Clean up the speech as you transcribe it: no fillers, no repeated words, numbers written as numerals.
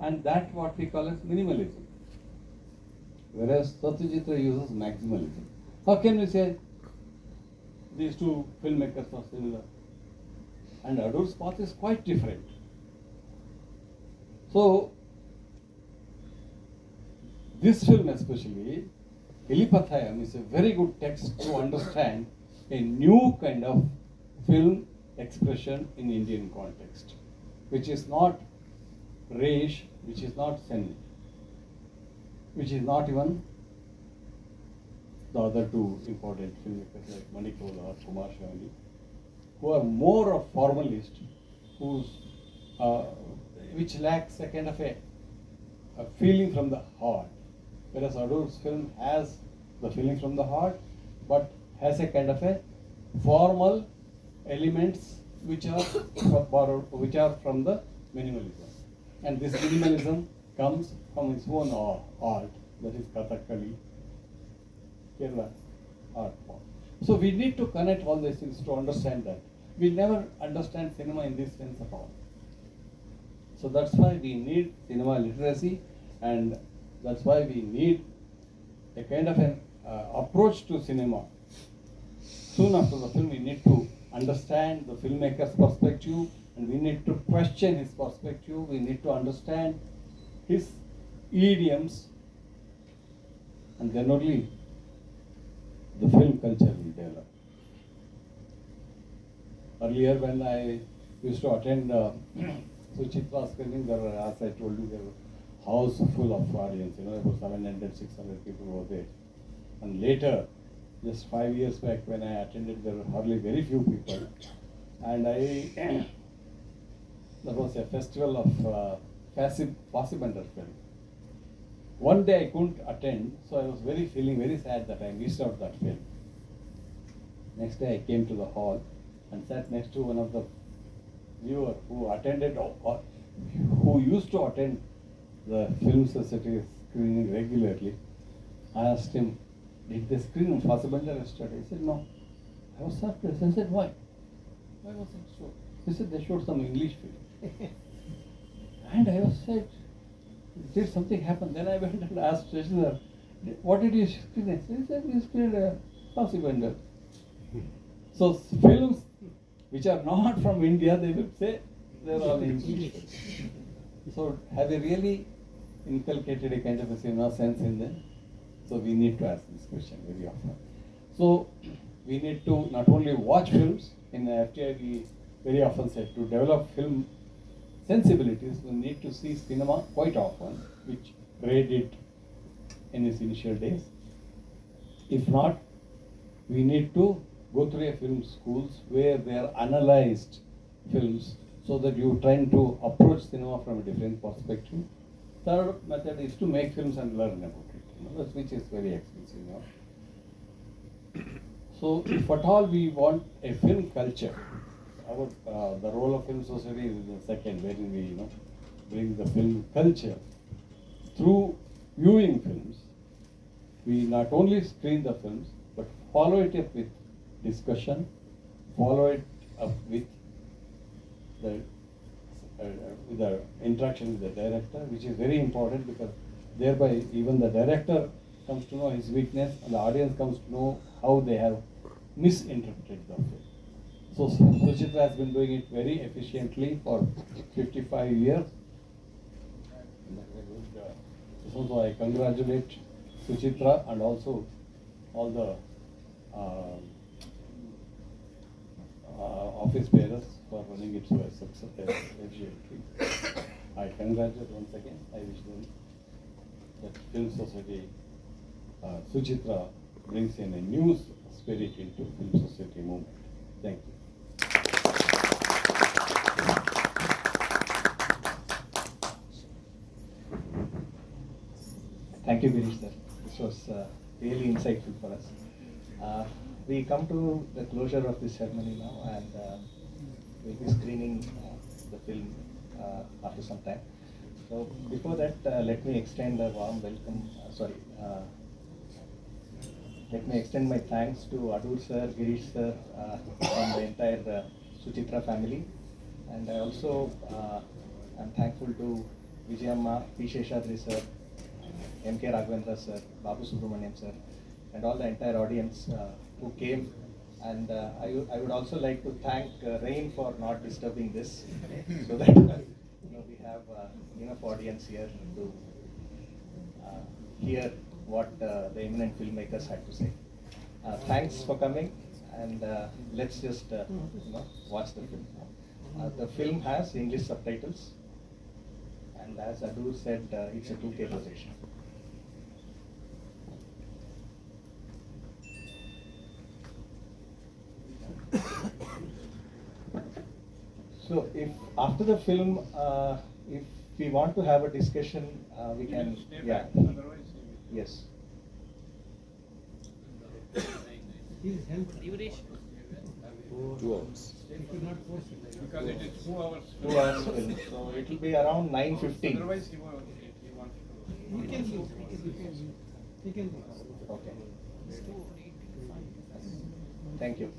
and that what we call as minimalism. Whereas SUCHITRA uses maximalism. How can we say these two filmmakers are similar? And Adoor's path is quite different. So, this film especially, Elipathayam, is a very good text to understand a new kind of film expression in Indian context, which is not Reish, which is not Sen, which is not even the other two important filmmakers like Manikola or Kumar Shavali, who are more of formalist, which lacks a kind of a feeling from the heart. Whereas Adoor's film has the feeling from the heart, but has a kind of a formal elements which are from the minimalism. And this minimalism comes from his own art, that is Kathakali, Kerala art form. So we need to connect all these things to understand that. We never understand cinema in this sense at all. So that's why we need cinema literacy, and that's why we need a kind of an approach to cinema. Soon after the film, we need to understand the filmmaker's perspective, and we need to question his perspective. We need to understand his idioms, and then only the film culture will develop. Earlier, when I used to attend Suchitra screening, there were, as I told you, there were house full of audience, about 700, 600 people were there. And later, just 5 years back when I attended, there were hardly very few people. And that was a festival of Fassbender film. One day I couldn't attend, so I was feeling very sad that I missed out that film. Next day I came to the hall and sat next to one of the viewers who attended, or who used to attend the Film Society screening regularly. I asked him, did they screen Fassbender yesterday? He said, no. I was surprised. I said, why? Why was it so? He said, they showed some English film. And I was said, did something happen? Then I went and asked Presided, what did you screen? He said, we screened Fassbender. So films which are not from India, they will say they're all English. So have they really inculcated a kind of a cinema sense in them? So we need to ask this question very often. So we need to not only watch films, in FTI we very often say to develop film sensibilities, we need to see cinema quite often, which Ray did in his initial days. If not, we need to go through a film schools where they are analyzed films, so that you trying to approach cinema from a different perspective. Third method is to make films and learn about it, which is very expensive. So if at all we want a film culture, the role of Film Society is the second, wherein we bring the film culture through viewing films. We not only screen the films, but follow it up with discussion, follow it up with the interaction with the director, which is very important, because thereby even the director comes to know his weakness and the audience comes to know how they have misinterpreted the film. So Suchitra has been doing it very efficiently for 55 years. So I congratulate Suchitra and also all the office bearers for running it to a success efficiently. I congratulate once again. I wish them that Film Society, Suchitra brings in a new spirit into Film Society movement. Thank you. Thank you, Girish sir. This was really insightful for us. We come to the closure of this ceremony now, and we'll be screening the film after some time. So before that, let me extend a warm welcome. Let me extend my thanks to Adoor sir, Girish sir, and the entire Suchitra family. And I also am thankful to Vijayamma, P. Sheshadri sir, M.K. Raghavendra sir, Babu Subramaniam sir, and all the entire audience who came. And I would also like to thank Rain for not disturbing this, so that we have enough audience here to hear what the eminent filmmakers had to say. Thanks for coming, and let's just watch the film. The film has English subtitles, and as Adoor said, it's a 2K projection. So, if after the film, if we want to have a discussion, we can. Yeah. Yes. Duration. 2 hours. Because it is 2 hours. 2 hours film, so it will be around 9:15. Otherwise, he wants to. We can do. Okay. Thank you.